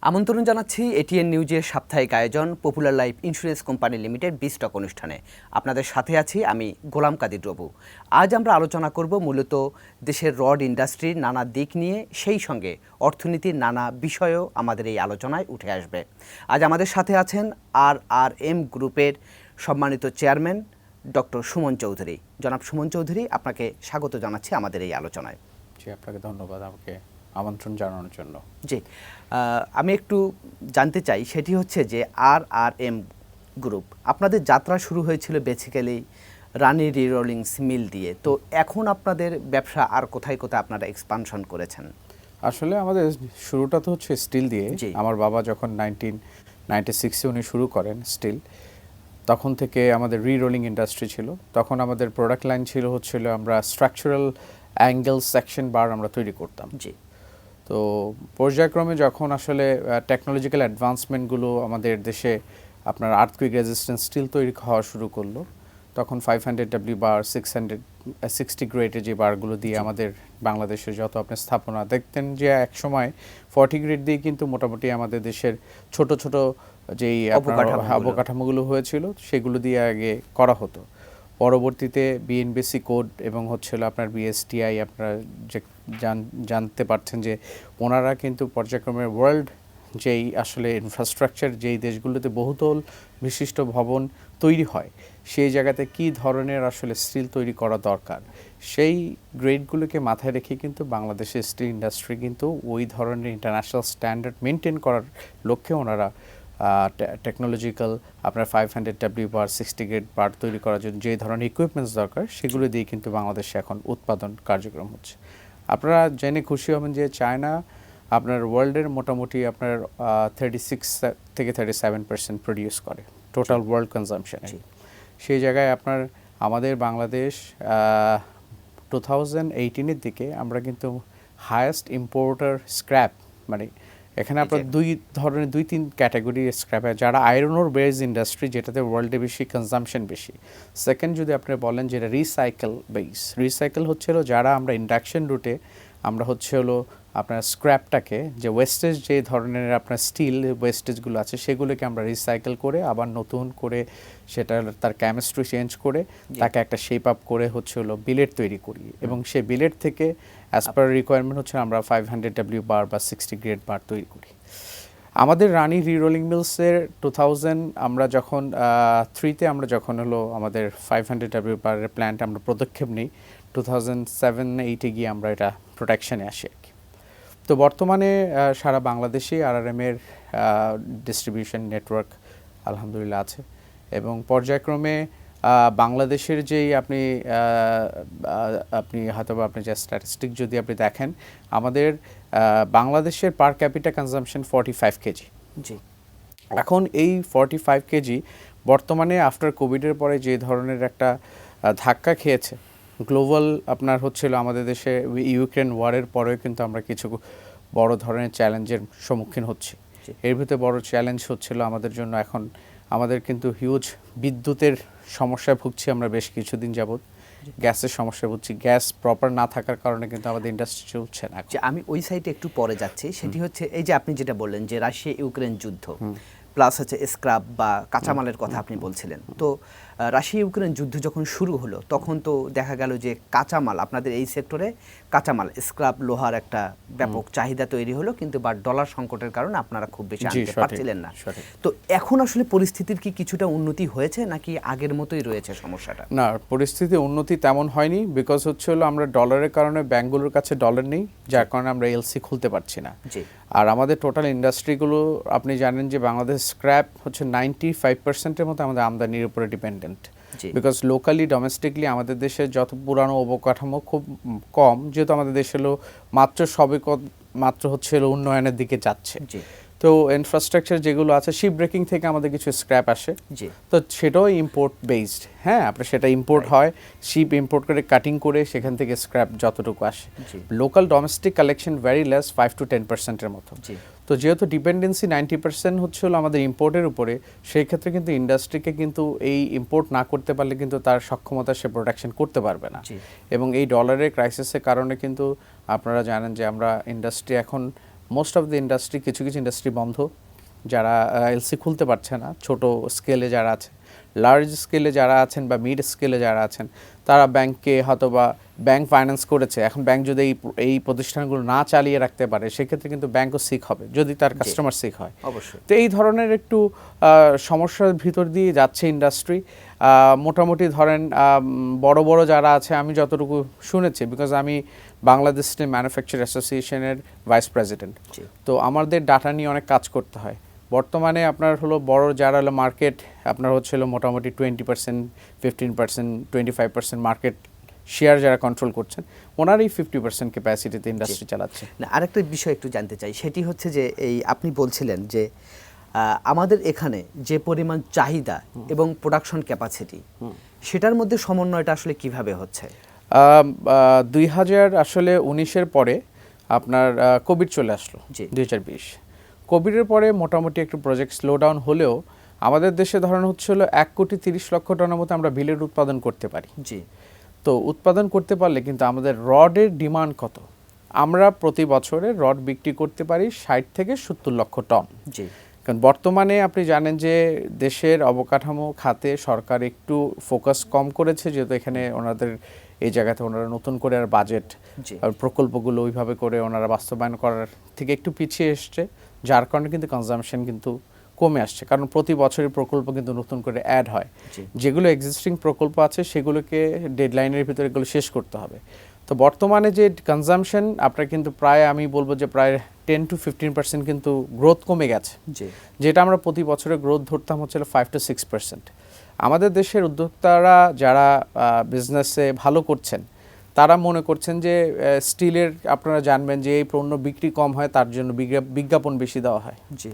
আমন্ত্রণ জানাচ্ছি এটিএন নিউজের সাপ্তাহিক আয়োজন popular life insurance company limited বিস্টক অনুষ্ঠানে। আপনাদের সাথে আছি আমি গোলাম কাদির রবু। আজ আমরা আলোচনা করব মূলত দেশের রড ইন্ডাস্ট্রির নানা দিক নিয়ে, সেই সঙ্গে অর্থনীতির নানা বিষয়ও আমাদের এই আলোচনায় উঠে আসবে। আজ আমাদের সাথে আছেন RRM গ্রুপের সম্মানিত চেয়ারম্যান ডক্টর সুমন চৌধুরী। জনাব সুমন চৌধুরী, আপনাকে স্বাগত জানাচ্ছি আমাদের এই আলোচনায়। জি, আপনাকে ধন্যবাদ আমাকে আমন্ত্রণ জানানোর জন্য। জি, আমি একটু জানতে চাই, সেটি হচ্ছে যে RRM গ্রুপ, আপনাদের যাত্রা শুরু হয়েছিল বেসিক্যালি রানি রিরোলিংস মিল দিয়ে, তো এখন আপনাদের ব্যবসা আর কোথায় কোথায় আপনারা এক্সপানশন করেছেন? আসলে আমাদের শুরুটা তো হচ্ছে স্টিল দিয়ে। আমার বাবা যখন 1996-এ উনি শুরু করেন স্টিল, তখন থেকে আমাদের রিরোলিং ইন্ডাস্ট্রি ছিল। তখন আমাদের প্রোডাক্ট লাইন হচ্ছিল আমরা স্ট্রাকচারাল অ্যাঙ্গেল সেকশন বার আমরা তৈরি করতাম। জি। তো পর্যায়ক্রমে যখন আসলে টেকনোলজিক্যাল অ্যাডভান্সমেন্টগুলো আমাদের দেশে আপনার আর্থকুইক রেজিস্ট্যান্স স্টিল তৈরি হওয়া শুরু করলো, তখন 500W বার, 660 গ্রেডের যে বারগুলো দিয়ে আমাদের বাংলাদেশের যত আপনি স্থাপনা দেখতেন যে এক সময় 40 গ্রেড দিয়ে কিন্তু মোটামুটি আমাদের দেশের ছোট ছোট যেই অবকাঠামোগুলো হয়েছিল সেগুলো দিয়ে আগে করা হতো। পরবর্তীতে বিএনবিসি কোড এবং হচ্ছিল আপনার বিএসটিআই, আপনারা যে জানতে পারছেন যে ওনারা কিন্তু পর্যায়ক্রমে ওয়ার্ল্ড যেই আসলে ইনফ্রাস্ট্রাকচার যেই দেশগুলোতে বহুতল বিশিষ্ট ভবন তৈরি হয়, সেই জায়গাতে কি ধরনের আসলে স্টিল তৈরি করা দরকার, সেই গ্রেডগুলোকে মাথায় রেখে কিন্তু বাংলাদেশের স্টিল ইন্ডাস্ট্রি কিন্তু ওই ধরনের ইন্টারন্যাশনাল স্ট্যান্ডার্ড মেনটেন করার লক্ষ্যে ওনারা টেকনোলজিক্যাল আপনার 500W বার, 60 গ্রেড বার তৈরি করার জন্য যে ধরনের ইকুইপমেন্টস দরকার সেগুলো দিয়ে কিন্তু বাংলাদেশে এখন উৎপাদন কার্যক্রম হচ্ছে। আপনারা জেনে খুশি হবেন যে চায়না আপনার ওয়ার্ল্ডের মোটামুটি আপনার 36 থেকে 37% প্রডিউস করে টোটাল ওয়ার্ল্ড কনজাম্পশনে। সেই জায়গায় আপনার আমাদের বাংলাদেশ 2018-এর দিকে আমরা কিন্তু হায়েস্ট ইম্পোর্টার স্ক্র্যাপ, মানে এখানে আপনার দুই তিন ক্যাটাগরি স্ক্র্যাপে, যারা আয়রন ওর বেস ইন্ডাস্ট্রি যেটাতে ওয়ার্ল্ডে বেশি কনজাম্পশন বেশি। সেকেন্ড যদি আপনি বলেন যেটা রিসাইকেল বেস, রিসাইকেল হচ্ছে হলো যারা আমরা ইন্ডাকশন রুটে আমরা হচ্ছে হলো আপনার স্ক্র্যাপটাকে, যে ওয়েস্টেজ যে ধরনের আপনার স্টিল ওয়েস্টেজগুলো আছে সেগুলোকে আমরা রিসাইকেল করে আবার নতুন করে সেটা তার কেমিস্ট্রি চেঞ্জ করে তাকে একটা শেপ আপ করে হচ্ছে হলো বিলেট তৈরি করি, এবং সেই বিলেট থেকে অ্যাজ পার রিকোয়ারমেন্ট হচ্ছে আমরা 500W বার বা 60 গ্রেড বার তৈরি করি। আমাদের রানি রিরোলিং মিলসের 2000 আমরা যখন 3-তে আমরা যখন হলো আমাদের 500W বারের প্ল্যান্ট আমরা পদক্ষেপ নিই, 2007-8-এ গিয়ে আমরা এটা প্রোডাকশানে আসি আর কি। তো বর্তমানে সারা বাংলাদেশে RRM-এর ডিস্ট্রিবিউশন নেটওয়ার্ক আলহামদুলিল্লাহ আছে, এবং পর্যায়ক্রমে বাংলাদেশের যেই আপনি হয়তো আপনি যে স্ট্যাটিস্টিক যদি আপনি দেখেন, আমাদের বাংলাদেশের পার ক্যাপিটা কনজাম্পশন 45 কেজি। জি। এখন এই 45 কেজি বর্তমানে আফটার কোভিডের পরে যে ধরনের একটা ধাক্কা খেয়েছে গ্লোবাল, আপনার হচ্ছিল আমাদের দেশে ইউক্রেন ওয়ারের পরেও কিন্তু আমরা কিছু বড় ধরনের চ্যালেঞ্জের সম্মুখীন হচ্ছি। এর ভিতরে বড় চ্যালেঞ্জ হচ্ছিল আমাদের জন্য এখন আমাদের কিন্তু হিউজ বিদ্যুতের সমস্যায় ভুগছি আমরা বেশ কিছুদিন যাবৎ, গ্যাসের সমস্যায় ভুগছি। গ্যাস প্রপার না থাকার কারণে কিন্তু আমাদের ইন্ডাস্ট্রি চলছে না। আমি ওই সাইটে একটু পরে যাচ্ছি। সেটি হচ্ছে এই যে আপনি যেটা বললেন যে রাশিয়া ইউক্রেন যুদ্ধ প্লাস হচ্ছে স্ক্র্যাপ বা কাঁচামালের কথা আপনি বলছিলেন, তো রাশিয়া ইউক্রেন যুদ্ধ যখন শুরু হলো তখন তো দেখা গেল যে কাঁচামাল আপনাদের এই সেক্টরে কাঁচামাল স্ক্র্যাপ লোহার একটা ব্যাপক চাহিদা তৈরি হলো, কিন্তু বা ডলার সংকটের কারণে আপনারা খুব বেশি আনতে পারছিলেন না। তো এখন আসলে পরিস্থিতির কি কিছুটা উন্নতি হয়েছে নাকি আগের মতোই রয়েছে সমস্যাটা? না, পরিস্থিতির উন্নতি তেমন হয়নি, বিকজ হচ্ছে হলো আমরা ডলারের কারণে ব্যাঙ্কগুলোর কাছে ডলার নেই, যার কারণে আমরা এলসি খুলতে পারছি না। আর আমাদের টোটাল ইন্ডাস্ট্রিগুলো আপনি জানেন যে বাংলাদেশ স্ক্র্যাপ হচ্ছে 95%-এর মতো আমাদের আমদানির উপরে ডিপেন্ডেন্ট, বিকজ লোকালি ডোমেস্টিকলি আমাদের দেশে যত পুরানো অবকাঠামো খুব কম, যেহেতু আমাদের দেশ হলো মাত্র হচ্ছে হলো উন্নয়নের দিকে যাচ্ছে। তো ইনফ্রাস্ট্রাকচার যেগুলো আছে, শিপ ব্রেকিং থেকে আমাদের কিছু স্ক্র্যাপ আসে, তো সেটাও ইম্পোর্ট বেসড। হ্যাঁ, আপনার সেটা ইম্পোর্ট হয়, শিপ ইম্পোর্ট করে কাটিং করে সেখান থেকে স্ক্র্যাপ যতটুকু আসে। Local domestic collection very less, 5 to 10%-এর মতো। তো যেহেতু ডিপেন্ডেন্সি 90% হচ্ছে হলো আমাদের ইম্পোর্টের উপরে, সেই ক্ষেত্রে কিন্তু ইন্ডাস্ট্রিকে কিন্তু এই ইম্পোর্ট না করতে পারলে কিন্তু তার সক্ষমতা সে প্রোডাকশন করতে পারবে না। এবং এই ডলারের ক্রাইসিসের কারণে কিন্তু আপনারা জানেন যে আমরা ইন্ডাস্ট্রি এখন মোস্ট অফ দ্য ইন্ডাস্ট্রি, কিছু কিছু ইন্ডাস্ট্রি বন্ধ, যারা এলসি খুলতে পারছে না, ছোট স্কেলে যারা আছে, লার্জ স্কেলে যারা আছেন বা মিড স্কেলে যারা আছেন, তারা ব্যাংকে হয়তো বা ব্যাংক ফাইন্যান্স করেছে। এখন ব্যাংক যদি এই প্রতিষ্ঠানগুলো না চালিয়ে রাখতে পারে, সেক্ষেত্রে কিন্তু ব্যাংকও সিক হবে যদি তার কাস্টমার সিক হয়। অবশ্যই। তো এই ধরনের একটু সমস্যার ভিতর দিয়ে যাচ্ছে ইন্ডাস্ট্রি। মোটামুটি ধরেন বড় বড় যারা আছে, আমি যতটুকু শুনেছি, বিকজ আমি বাংলাদেশ স্টিল ম্যানুফ্যাকচার অ্যাসোসিয়েশনের ভাইস প্রেসিডেন্ট, তো আমাদের ডাটা নিয়ে অনেক কাজ করতে হয়। বর্তমানে আপনার হলো বড় যারা হলো মার্কেট আপনার হচ্ছিল মোটামুটি 20%, 15%, 25% মার্কেট শেয়ার যারা কন্ট্রোল করছেন, ওনারই 50% ক্যাপাসিটিতে ইন্ডাস্ট্রি চালাচ্ছে। না, আরেকটা বিষয় একটু জানতে চাই, সেটি হচ্ছে যে এই আপনি বলছিলেন যে আমাদের এখানে যে পরিমাণ চাহিদা এবং প্রোডাকশন ক্যাপাসিটি, সেটার মধ্যে সমন্বয়টা আসলে কিভাবে হচ্ছে? 2019-এর পরে আপনার কোভিড চলে আসলো, 2020 কোভিডের পরে মোটামুটি একটু প্রজেক্ট স্লো ডাউন হলেও আমাদের দেশে ধরেন হচ্ছিল 1,30,00,000 টনের মতো আমরা বিলের উৎপাদন করতে পারি। জি। তো উৎপাদন করতে পারলে কিন্তু আমাদের রডের ডিমান্ড কত, আমরা প্রতি বছরে রড বিক্রি করতে পারি 60 থেকে 70 লক্ষ টন। জি। কারণ বর্তমানে আপনি জানেন যে দেশের অবকাঠামো খাতে সরকার একটু ফোকাস কম করেছে, যেহেতু এখানে ওনাদের এই জায়গাতে ওনারা নতুন করে আর বাজেট আর প্রকল্পগুলো ওইভাবে করে ওনারা বাস্তবায়ন করার থেকে একটু পিছিয়ে এসছে, যার কারণে কিন্তু কনজাম্পশন কিন্তু কমে আসছে। কারণ প্রতি বছরই প্রকল্প কিন্তু নতুন করে অ্যাড হয়, যেগুলো এক্সিস্টিং প্রকল্প আছে সেগুলোকে ডেডলাইনের ভিতরে এগুলো শেষ করতে হবে। তো বর্তমানে যে কনজাম্পশন আপনার কিন্তু প্রায় আমি বলবো যে প্রায় 10 to 15% কিন্তু গ্রোথ কমে গেছে, যেটা আমরা প্রতি বছরে গ্রোথ ধরতাম হচ্ছে 5 to 6%। আমাদের দেশের উদ্যোক্তারা যারা বিজনেসে ভালো করছেন, তারা মনে করছেন যে স্টিলের আপনারা জানবেন যে এই পণ্য বিক্রি কম হয়, তার জন্য বিজ্ঞাপন বেশি দেওয়া হয়। জি।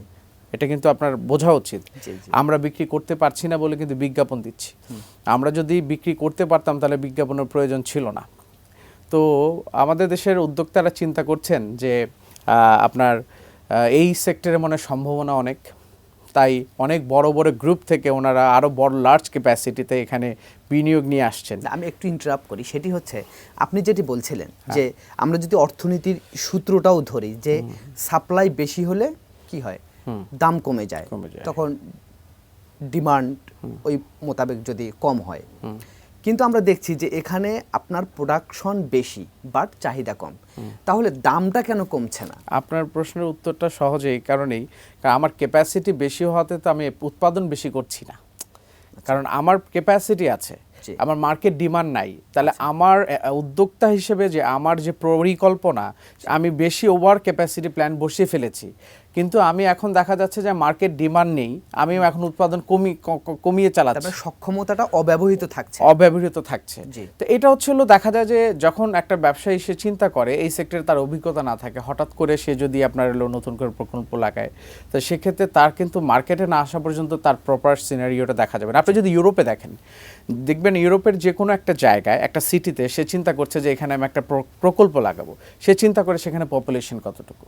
এটা কিন্তু আপনার বোঝা উচিত। আমরা বিক্রি করতে পারছি না বলে কিন্তু বিজ্ঞাপন দিচ্ছি। আমরা যদি বিক্রি করতে পারতাম তাহলে বিজ্ঞাপনের প্রয়োজন ছিল না। তো আমাদের দেশের উদ্যোক্তারা চিন্তা করছেন যে আপনার এই সেক্টরে মনে সম্ভাবনা অনেক, তাই অনেক বড় বড় গ্রুপ থেকে ওনারা আরও বড় লার্জ ক্যাপাসিটিতে এখানে বিনিয়োগ নিয়ে আসছেন। আমি একটু ইন্টারাপ্ট করি, সেটি হচ্ছে আপনি যেটি বলছিলেন যে আমরা যদি অর্থনীতির সূত্রটাও ধরি যে সাপ্লাই বেশি হলে কি হয়, দাম কমে যায়, তখন ডিমান্ড ওই মোতাবেক যদি কম হয়। কিন্তু আমরা দেখছি যে এখানে আপনার প্রোডাকশন বেশি বাট চাহিদা কম, তাহলে দামটা কেন কমছে না? আপনার প্রশ্নের উত্তরটা সহজে এই কারণেই, কারণ আমার ক্যাপাসিটি বেশি হওয়াতে তো আমি উৎপাদন বেশি করছি না, কারণ আমার ক্যাপাসিটি আছে, আমার মার্কেট ডিমান্ড নাই। তাহলে আমার উদ্যোক্তা হিসেবে যে আমার যে পরিকল্পনা, আমি বেশি ওভার ক্যাপাসিটি প্ল্যান বসিয়ে ফেলেছি, কিন্তু আমি এখন দেখা যাচ্ছে যে মার্কেট ডিমান্ড নেই, আমি এখন উৎপাদন কমিয়ে চালাচ্ছি, সক্ষমতাটা অব্যবহৃত থাকছে। তো এটা হচ্ছিল দেখা যায় যে যখন একটা ব্যবসায়ী সে চিন্তা করে এই সেক্টরে তার অভিজ্ঞতা না থাকে, হঠাৎ করে সে যদি আপনার নতুন করে প্রকল্প লাগায়, তো সেক্ষেত্রে তার কিন্তু মার্কেটে না আসা পর্যন্ত তার প্রপার সিনারিওটা দেখা যাবে না। আপনি যদি ইউরোপে দেখবেন ইউরোপের যে কোনো একটা জায়গায়, একটা সিটিতে সে চিন্তা করছে যে এখানে আমি একটা প্রকল্প লাগাবো, সে চিন্তা করে সেখানে পপুলেশন কতটুকু,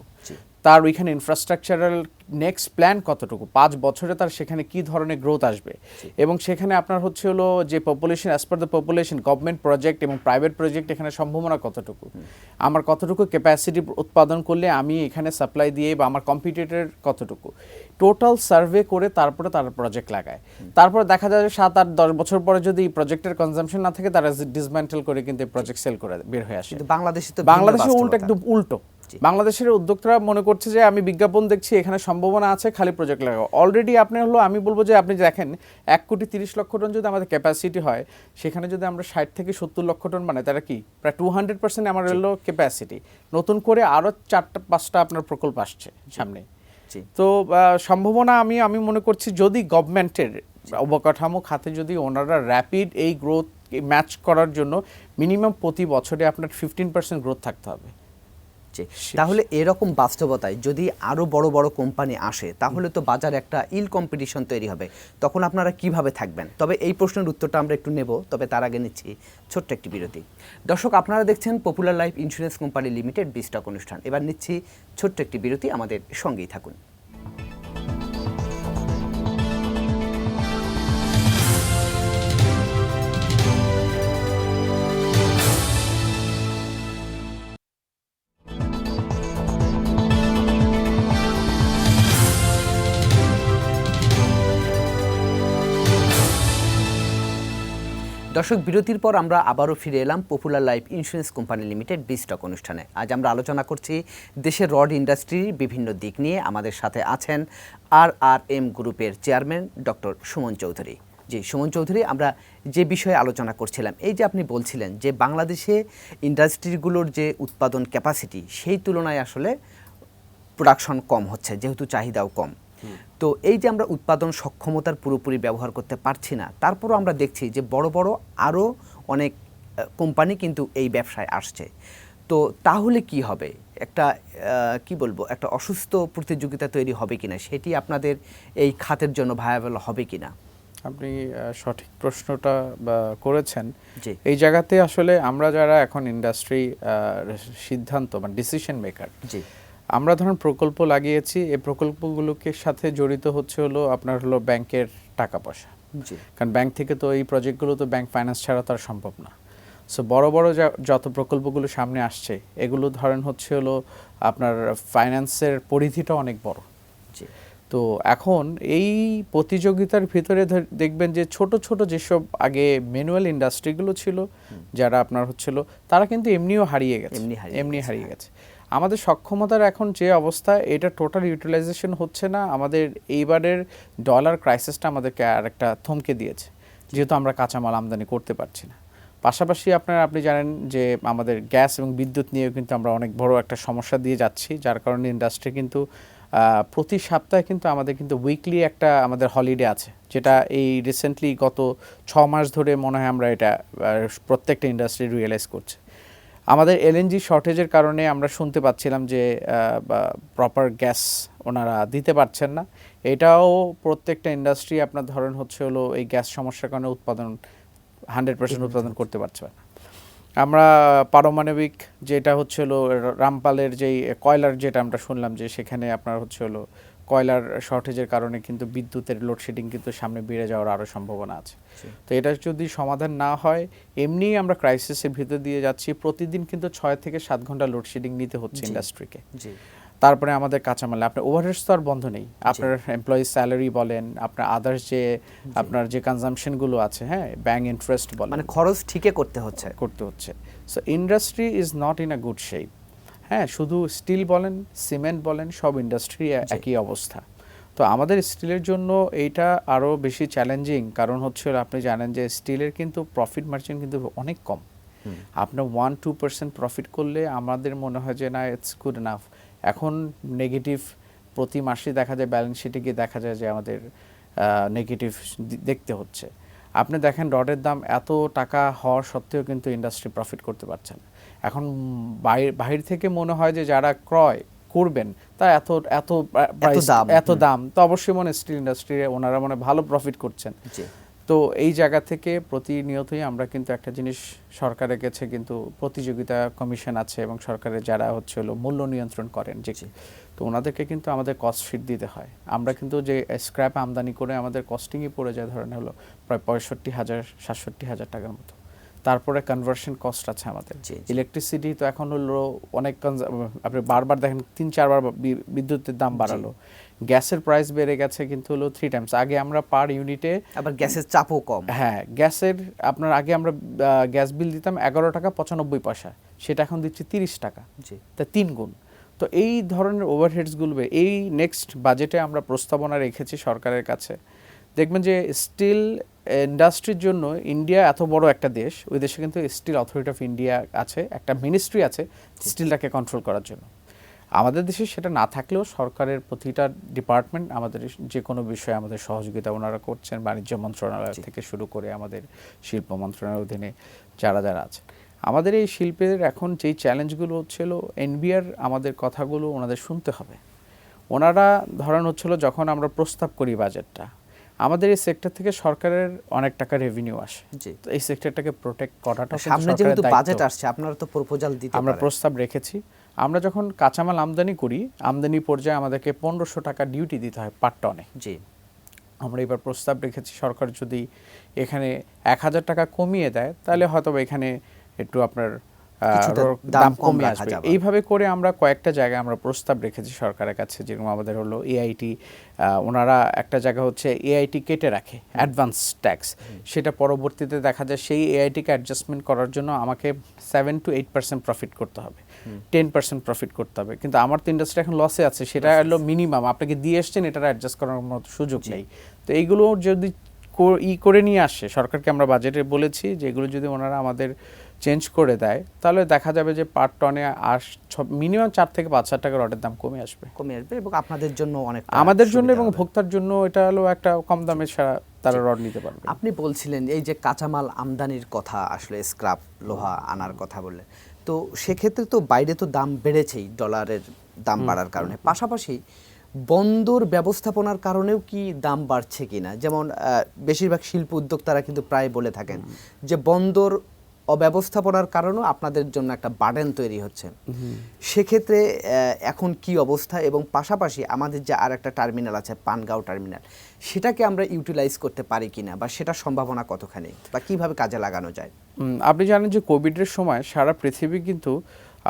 তার ওইখানে ইনফ্রাস্ট্রাকচারাল নেক্সট প্ল্যান কতটুকু, 5 বছরে তার সেখানে কি ধরনের গ্রোথ আসবে, এবং সেখানে আপনার হচ্ছে হলো যে population, as per the population, government project এবং প্রাইভেট প্রজেক্ট এখানে সম্ভাবনা কতটুকু, আমার কতটুকু ক্যাপাসিটি উৎপাদন করলে আমি এখানে সাপ্লাই দিয়ে, বা আমার কম্পিটিটর কতটুকু, টোটাল সার্ভে করে তারপরে তারা প্রজেক্ট লাগায়। তারপরে দেখা যায় 7-8-10 বছর পরে যদি প্রজেক্টের কনজাম্পশন না থাকে, তারা ডিসম্যান্টেল করে কিন্তু প্রজেক্ট সেল করে বের হয়ে আসে। বাংলাদেশে উল্টো, একদম উল্টো। বাংলাদেশের উদ্যোক্তারা মনে করছে যে আমি বিজ্ঞাপন দেখছি, এখানে সম্ভাবনা আছে, খালি প্রজেক্ট লাগাও। অলরেডি আপনি হলো, আমি বলবো যে আপনি দেখেন 1,30,00,000 টন যদি আমাদের ক্যাপাসিটি হয়, সেখানে যদি আমরা 60 থেকে 70 লক্ষ টন বানাই, তারা কি প্রায় 200% আমার হলো ক্যাপাসিটি। নতুন করে আরও 4-5টা আপনার প্রকল্প আসছে সামনে। তো সম্ভাবনা আমি মনে করছি যদি গভর্নমেন্টের অবকাঠামো খাতে যদি ওনারা র্যাপিড এই গ্রোথ ম্যাচ করার জন্য মিনিমাম প্রতি বছরে আপনার 15% গ্রোথ থাকতে হবে। তাহলে এরকম বাস্তবতায় যদি আরো বড় বড় কোম্পানি আসে, তাহলে তো বাজারে একটা ইল কম্পিটিশন তৈরি হবে, তখন আপনারা কিভাবে থাকবেন? তবে এই প্রশ্নের উত্তরটা আমরা একটু নেব, তবে তার আগে নিচ্ছি ছোট্ট একটি বিরতি। দর্শক, আপনারা দেখছেন popular life insurance company limited বিস্টক অনুষ্ঠান। এবার নিচ্ছি ছোট্ট একটি বিরতি, আমাদের সঙ্গেই থাকুন। দর্শক, বিরতির পর আমরা আবারও ফিরে এলাম popular life insurance company limited বিস্টক অনুষ্ঠানে। আজ আমরা আলোচনা করছি দেশের রড ইন্ডাস্ট্রির বিভিন্ন দিক নিয়ে। আমাদের সাথে আছেন RRM গ্রুপের চেয়ারম্যান ডক্টর সুমন চৌধুরী। জি সুমন চৌধুরী, আমরা যে বিষয়ে আলোচনা করছিলাম, এই যে আপনি বলছিলেন যে বাংলাদেশে ইন্ডাস্ট্রিগুলোর যে উৎপাদন ক্যাপাসিটি, সেই তুলনায় আসলে প্রোডাকশন কম হচ্ছে, যেহেতু চাহিদাও কম। তো এই যে আমরা উৎপাদন সক্ষমতার পুরোপুরি ব্যবহার করতে পারছি না, তারপরও আমরা দেখছি যে বড় বড় আরও অনেক কোম্পানি কিন্তু এই ব্যবসায় আসছে। তো তাহলে কি হবে? একটা কি বলবো, একটা অসুস্থ প্রতিযোগিতা তৈরি হবে কিনা, সেটি আপনাদের এই খাতের জন্য ভায়াবল হবে কিনা? আপনি সঠিক প্রশ্নটা করেছেন। জি। এই জায়গাতে আসলে আমরা যারা এখন ইন্ডাস্ট্রি সিদ্ধান্ত বা ডিসিশন মেকার, জি, আমরা ধরুন প্রকল্প লাগিয়েছি, এই প্রকল্পগুলোকে সাথে জড়িত হচ্ছে আপনার ব্যাংকের টাকা পয়সা। জি, কারণ ব্যাংক থেকে তো এই প্রজেক্টগুলো তো ব্যাংক ফাইন্যান্স ছাড়া তো আর সম্ভব না। সো বড় বড় যত প্রকল্পগুলো সামনে আসছে, এগুলো ধরেন হচ্ছে আপনার ফাইন্যান্সের পরিধিটা অনেক বড়। জি, তো এখন এই প্রতিযোগিতার ভিতরে দেখবেন যে ছোট ছোট যেসব আগে ম্যানুয়াল ইন্ডাস্ট্রিগুলো ছিল, যারা আপনার তারা কিন্তু এমনিও হারিয়ে গেছে, এমনি হারিয়ে গেছে। আমাদের সক্ষমতার এখন যে অবস্থা, এটা টোটাল ইউটিলাইজেশন হচ্ছে না। আমাদের এইবারের ডলার ক্রাইসিসটা আমাদেরকে আরেকটা থমকে দিয়েছে, যেহেতু আমরা কাঁচামাল আমদানি করতে পারছি না। পাশাপাশি আপনি জানেন যে আমাদের গ্যাস এবং বিদ্যুৎ নিয়েও কিন্তু আমরা অনেক বড় একটা সমস্যা দিয়ে যাচ্ছি, যার কারণে ইন্ডাস্ট্রি কিন্তু প্রতি সপ্তাহে কিন্তু আমাদের কিন্তু উইকলি একটা আমাদের হলিডে আছে, যেটা এই রিসেন্টলি গত 6 মাস ধরে মনে হয় আমরা এটা প্রত্যেকটা ইন্ডাস্ট্রি রিয়েলাইজ করছে। আমাদের এলএনজি শর্টেজের কারণে আমরা শুনতে পাচ্ছিলাম যে প্রপার গ্যাস ওনারা দিতে পারছেন না। এটাও প্রত্যেকটা ইন্ডাস্ট্রি আপনার ধরেন এই গ্যাস সমস্যার কারণে 100% উৎপাদন করতে পারছে না। আমরা পারমাণবিক যেটা রামপালের যেই কয়লার, যেটা আমরা শুনলাম যে সেখানে আপনার কয়লার শর্টেজের কারণে কিন্তু বিদ্যুতের লোডশেডিং কিন্তু সামনে বেড়ে যাওয়ার আরও সম্ভাবনা আছে। তো এটা যদি সমাধান না হয়, এমনি আমরা ক্রাইসিসের ভিতর দিয়ে যাচ্ছি। প্রতিদিন কিন্তু 6 থেকে 7 ঘন্টা লোডশেডিং নিতে হচ্ছে ইন্ডাস্ট্রিকে। তারপরে আমাদের কাঁচামাল, আপনার ওভারহেডস তো আর বন্ধ নেই। আপনার এমপ্লয়ি স্যালারি বলেন, আপনার আদার্স যে আপনার যে কনজাম্পশনগুলো আছে, হ্যাঁ, ব্যাংক ইন্টারেস্ট বলেন, মানে খরচ ঠিকই করতে হচ্ছে। So industry is not in a good shape. হ্যাঁ, শুধু স্টিল বলেন, সিমেন্ট বলেন, সব ইন্ডাস্ট্রি একই অবস্থা। তো আমাদের স্টিলের জন্য এইটা আরও বেশি চ্যালেঞ্জিং, কারণ আপনি জানেন যে স্টিলের কিন্তু প্রফিট মার্জিন কিন্তু অনেক কম। আপনার 1-2% প্রফিট করলে আমাদের মনে হয় যে না, ইটস গুড এনাফ। এখন নেগেটিভ প্রতি মাসে দেখা যায়, ব্যালেন্স শিটে গিয়ে দেখা যায় যে আমাদের নেগেটিভ দেখতে হচ্ছে। আপনি দেখেন রডের দাম এত টাকা হওয়ার সত্ত্বেও কিন্তু ইন্ডাস্ট্রি প্রফিট করতে পারছে না। এখন বাহির থেকে মনে হয় যে যারা ক্রয় করবেন তা এত দাম তো অবশ্যই স্টিল ইন্ডাস্ট্রি ওনারা ভালো প্রফিট করছেন। তো এই জায়গা থেকে প্রতিনিয়তই আমরা কিন্তু একটা জিনিস, সরকারের কাছে কিন্তু প্রতিযোগিতা কমিশন আছে এবং সরকারের যারা মূল্য নিয়ন্ত্রণ করেন, যে তো ওনাদেরকে কিন্তু আমাদের কস্ট শিট দিতে হয়। আমরা কিন্তু যে স্ক্র্যাপ আমদানি করে আমাদের কস্টিংই পড়ে যায় ধরেন প্রায় 65,000-67,000 টাকার মতো। তারপরে কনভার্সন কস্ট আছে আমাদের। ইলেকট্রিসিটি তো এখন অনেক, আপনি বারবার দেখেন 3-4 বার বিদ্যুতের দাম বাড়ালো। গ্যাসের প্রাইস বেড়ে গেছে কিন্তু 3 টাইমস। আগে আমরা পার ইউনিটে, আবার গ্যাসের চাপও কম। হ্যাঁ, গ্যাসের আপনার আগে আমরা গ্যাস বিল দিতাম 11 টাকা 95 পয়সা, সেটা এখন দিচ্ছি 30 টাকা, তা 3 গুণ। তো এই ধরনের ওভারহেডসগুলো এই নেক্সট বাজেটে আমরা প্রস্তাবনা রেখেছি সরকারের কাছে। দেখবেন যে স্টিল ইন্ডাস্ট্রির জন্য ইন্ডিয়া এত বড় একটা দেশ, ওই দেশে কিন্তু স্টিল অথরিটি অফ ইন্ডিয়া আছে, একটা মিনিস্ট্রি আছে স্টিলটাকে কন্ট্রোল করার জন্য। আমাদের দেশে সেটা না থাকলেও সরকারের প্রতিটা ডিপার্টমেন্ট আমাদের যে কোনো বিষয়ে আমাদের সহযোগিতা ওনারা করছেন, বাণিজ্য মন্ত্রণালয় থেকে শুরু করে আমাদের শিল্প মন্ত্রণালয়ের অধীনে যারা আছে। আমাদের এই শিল্পের এখন যেই চ্যালেঞ্জগুলো এনবিআর আমাদের কথাগুলো ওনাদের শুনতে হবে। ওনারা ধরেন যখন আমরা প্রস্তাব করি বাজেটটা, আমাদের এই সেক্টর থেকে সরকারের অনেক টাকা রেভিনিউ আসে। তো এই সেক্টরটাকে প্রোটেক্ট করাটা সামনে যেহেতু বাজেট আসছে, আপনারা তো প্রপোজাল দিতে পারেন। আমরা প্রস্তাব রেখেছি। আমরা যখন কাঁচামাল আমদানি করি, আমদানি পর্যায়ে আমাদেরকে 1500 টাকা ডিউটি দিতে হয় পার টনে। আমরা এবার প্রস্তাব রেখেছি, সরকার যদি এখানে 1000 টাকা কমিয়ে দেয়, তাহলে হয়তো এখানে একটু আপনার কিছুটা দাম দাম কম কমে রাখা আসবে। যাবে। এইভাবে করে আমরা কয়েকটা জায়গায় আমরা প্রস্তাব রেখেছি সরকারের কাছে, যেরকম আমাদের হলো এআইটি, ওনারা একটা জায়গা হচ্ছে এআইটি কেটে রাখে অ্যাডভান্স ট্যাক্স, সেটা পরবর্তীতে দেখা যায় সেই এআইটিকে অ্যাডজাস্টমেন্ট করার জন্য আমাকে 7 to 8% প্রফিট করতে হবে, 10% প্রফিট করতে হবে, কিন্তু আমার তো ইন্ডাস্ট্রি এখন লসে আছে, সেটা হলো মিনিমাম, আপনাকে দিয়ে এসছেন, এটার অ্যাডজাস্ট করার মতো সুযোগ নেই। তো এইগুলো যদি করে নিয়ে আসে, সরকারকে আমরা বাজেটে বলেছি যে এগুলো যদি ওনারা আমাদের চেঞ্জ করে দেয়, তাহলে দেখা যাবে যে পার টনে মিনিমাম 4 থেকে 5 হাজার টাকা রডের দাম কমে আসবে এবং আপনাদের জন্য অনেক আমাদের জন্য এবং ভোক্তার জন্য। এটা হলো একটা কম দামে তারা রড নিতে পারবে। আপনি বলছিলেন এই যে কাঁচামাল আমদানির কথা, আসলে স্ক্র্যাপ লোহা আনার কথা বললেন, তো সেক্ষেত্রে তো বাইরে তো দাম বেড়েছেই ডলারের দাম বাড়ার কারণে, পাশাপাশি বন্দর ব্যবস্থাপনার কারণেও কি দাম বাড়ছে কিনা? যেমন বেশিরভাগ শিল্প উদ্যোক্তারা কিন্তু প্রায় বলে থাকেন যে বন্দর অব্যবস্থাপনার কারণেও আপনাদের জন্য একটা বার্ডেন তৈরি হচ্ছে। সেক্ষেত্রে এখন কি অবস্থা, এবং পাশাপাশি আমাদের যে আর একটা টার্মিনাল আছে পানগাঁও টার্মিনাল, সেটাকে আমরা ইউটিলাইজ করতে পারি কিনা, বা সেটার সম্ভাবনা কতখানি, বা কিভাবে কাজে লাগানো যায়? আপনি জানেন যে কোভিডের সময় সারা পৃথিবী কিন্তু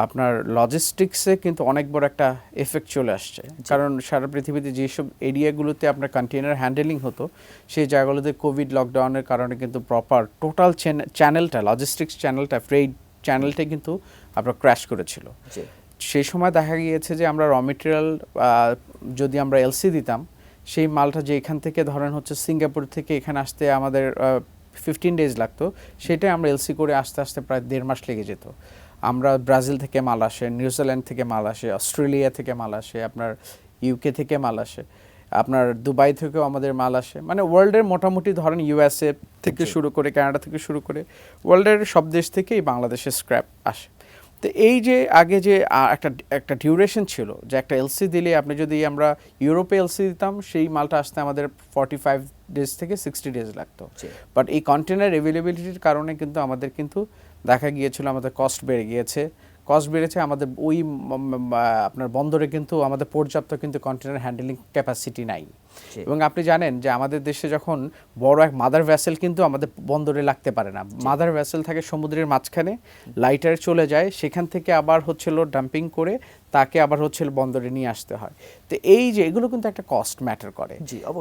আপনার লজিস্টিক্সে কিন্তু অনেক বড় একটা এফেক্ট চলে আসছে, কারণ সারা পৃথিবীতে যেসব এরিয়াগুলোতে আপনার কন্টেনার হ্যান্ডেলিং হতো, সেই জায়গাগুলোতে কোভিড লকডাউনের কারণে কিন্তু প্রপার টোটাল চ্যানেলটা, লজিস্টিক্স চ্যানেলটা, ফ্রেড চ্যানেলটা কিন্তু আপনার ক্র্যাশ করেছিল। সেই সময় দেখা গিয়েছে যে আমরা র মেটেরিয়াল যদি আমরা এলসি দিতাম, সেই মালটা যে এখান থেকে ধরেন হচ্ছে সিঙ্গাপুর থেকে এখানে আসতে আমাদের 15 ডেজ লাগতো, সেটাই আমরা এলসি করে আস্তে আস্তে প্রায় 1.5 মাস লেগে যেত। আমরা ব্রাজিল থেকে মাল আসে, নিউজিল্যান্ড থেকে মাল আসে, অস্ট্রেলিয়া থেকে মাল আসে, আপনার ইউকে থেকে মাল আসে, আপনার দুবাই থেকেও আমাদের মাল আসে, মানে ওয়ার্ল্ডের মোটামুটি ধরেন ইউএসএ থেকে শুরু করে কানাডা থেকে শুরু করে ওয়ার্ল্ডের সব দেশ থেকেই বাংলাদেশে স্ক্র্যাপ আসে। তো এই যে আগে যে একটা ডিউরেশন ছিল যে একটা এলসি দিলে, আপনি যদি আমরা ইউরোপে এলসি দিতাম, সেই মালটা আসতে আমাদের 45 ডেজ থেকে 60 ডেজ লাগতো, বাট এই কন্টেনার অ্যাভেলেবিলিটির কারণে কিন্তু আমাদের কিন্তু দেখা গিয়েছিল আমাদের কস্ট বেড়েছে, আমাদের ওই আপনার বন্দরে কিন্তু আমাদের পর্যাপ্ত কিন্তু কন্টেনার হ্যান্ডেলিং ক্যাপাসিটি নাই। এবং আপনি জানেন যে আমাদের দেশে যখন বড় এক মাদার ভ্যাসেল কিন্তু আমাদের বন্দরে লাগতে পারে না, মাদার ভ্যাসেল থাকে সমুদ্রের মাঝখানে, লাইটারে চলে যায়, সেখান থেকে আবার হচ্ছিল ডাম্পিং করে তাকে আবার হচ্ছিল বন্দরে নিয়ে আসতে হয়। তো এই যে এগুলো কিন্তু একটা কস্ট ম্যাটার করে।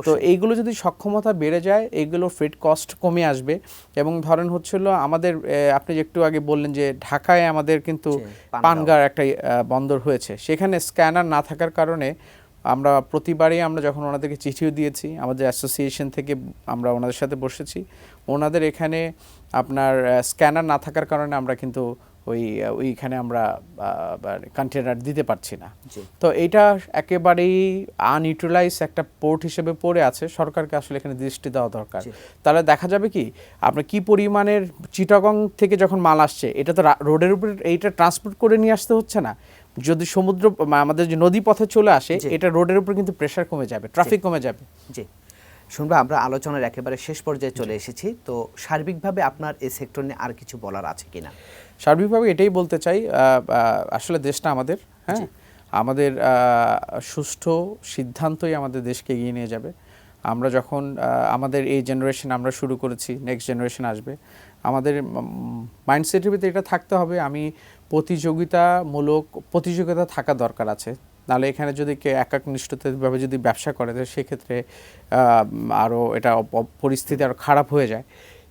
তো এইগুলো যদি সক্ষমতা বেড়ে যায়, এইগুলো ফ্রেট কস্ট কমে আসবে। এবং ধরেন হচ্ছিল আমাদের আপনি একটু আগে বললেন যে ঢাকায় আমাদের কিন্তু পানগাঁও একটা বন্দর হয়েছে, সেখানে স্ক্যানার না থাকার কারণে আমরা প্রতিবারই আমরা যখন ওনাদেরকে চিঠিও দিয়েছি, আমাদের অ্যাসোসিয়েশন থেকে আমরা ওনাদের সাথে বসেছি, ওনাদের এখানে আপনার স্ক্যানার না থাকার কারণে আমরা কিন্তু ওইখানে আমরা কন্টেনার দিতে পারছি না। তো এটা একেবারেই আনইউটিলাইজ একটা পোর্ট হিসেবে পড়ে আছে, সরকারকে আসলে এখানে দৃষ্টি দেওয়া দরকার। তাহলে দেখা যাবে কি আপনার কি পরিমাণের চিটাগং থেকে যখন মাল আসছে, এটা তো রোডের উপরে এইটা ট্রান্সপোর্ট করে নিয়ে আসতে হচ্ছে না, যদি সমুদ্র আমাদের যে নদী পথে চলে আসে, এটা রোডের উপর কিন্তু প্রেসার কমে যাবে, ট্রাফিক কমে যাবে। জি শুনবো, আমরা আলোচনার একেবারে শেষ পর্যায়ে চলে এসেছি, তো সার্বিকভাবে আপনার এই সেক্টর নিয়ে আর কিছু বলার আছে কিনা? সার্বিকভাবে এটাই বলতে চাই, আসলে দেশটা আমাদের, হ্যাঁ, আমাদের সুষ্ঠু সিদ্ধান্তই আমাদের দেশকে এগিয়ে নিয়ে যাবে। আমরা যখন আমাদের এই জেনারেশন আমরা শুরু করেছি, নেক্সট জেনারেশন আসবে, আমাদের মাইন্ডসেটের ভিতরে এটা থাকতে হবে, আমি প্রতিযোগিতা থাকা দরকার আছে। নাহলে এখানে যদি কেউ একাকনিষ্ঠভাবে যদি ব্যবসা করে, তাহলে সেক্ষেত্রে আরও এটা পরিস্থিতি আরও খারাপ হয়ে যায়।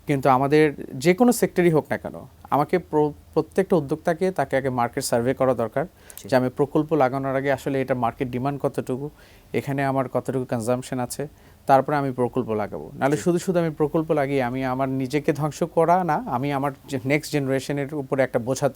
কিন্তু আমাদের যে কোনো সেক্টরই হোক না কেন, আমাকে প্রত্যেকটা উদ্যোক্তাকে তাকে আগে মার্কেট সার্ভে করা দরকার, যে আমি প্রকল্প লাগানোর আগে আসলে এটা মার্কেট ডিমান্ড কতটুকু, এখানে আমার কতটুকু কনজাম্পশন আছে, তারপরে আমি প্রকল্প লাগাবো। নাহলে শুধু আমি প্রকল্প লাগিয়ে আমি আমার নিজেকে ধ্বংস করা না, আমি আমার নেক্সট জেনারেশনের উপরে একটা বোঝা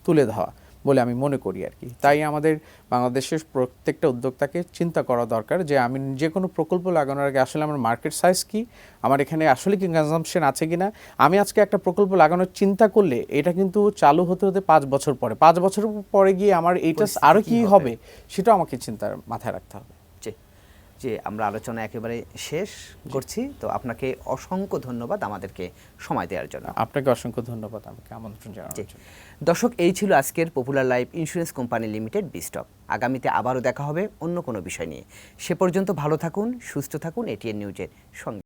তুলে দেওয়া বলে আমি মনে করি আর কি। তাই আমাদের বাংলাদেশের প্রত্যেকটা উদ্যোক্তাকে চিন্তা করা দরকার যে আমি যে কোনো প্রকল্প লাগানোর আগে আসলে আমার মার্কেট সাইজ কি, আমার এখানে আসলে কি কনজাম্পশন আছে কিনা। আমি আজকে একটা প্রকল্প লাগানোর চিন্তা করলে এটা কিন্তু চালু হতে 5 বছর পরে, 5 বছর পরে গিয়ে আমার এইটা আরও কি হবে, সেটাও আমাকে চিন্তার মাথায় রাখতে হবে। যে আমরা আলোচনা একেবারে শেষ করছি, তো আপনাকে অসংখ্য ধন্যবাদ আমাদেরকে সময় দেওয়ার জন্য। আপনাকে অসংখ্য ধন্যবাদ আমাকে আমন্ত্রণ জানানোর জন্য। দর্শক, এই ছিল আজকের popular life insurance company limited বিস্টক। আগামীতে আবারও দেখা হবে অন্য কোনো বিষয় নিয়ে। সে পর্যন্ত ভালো থাকুন, সুস্থ থাকুন, এটিএন নিউজের সঙ্গে।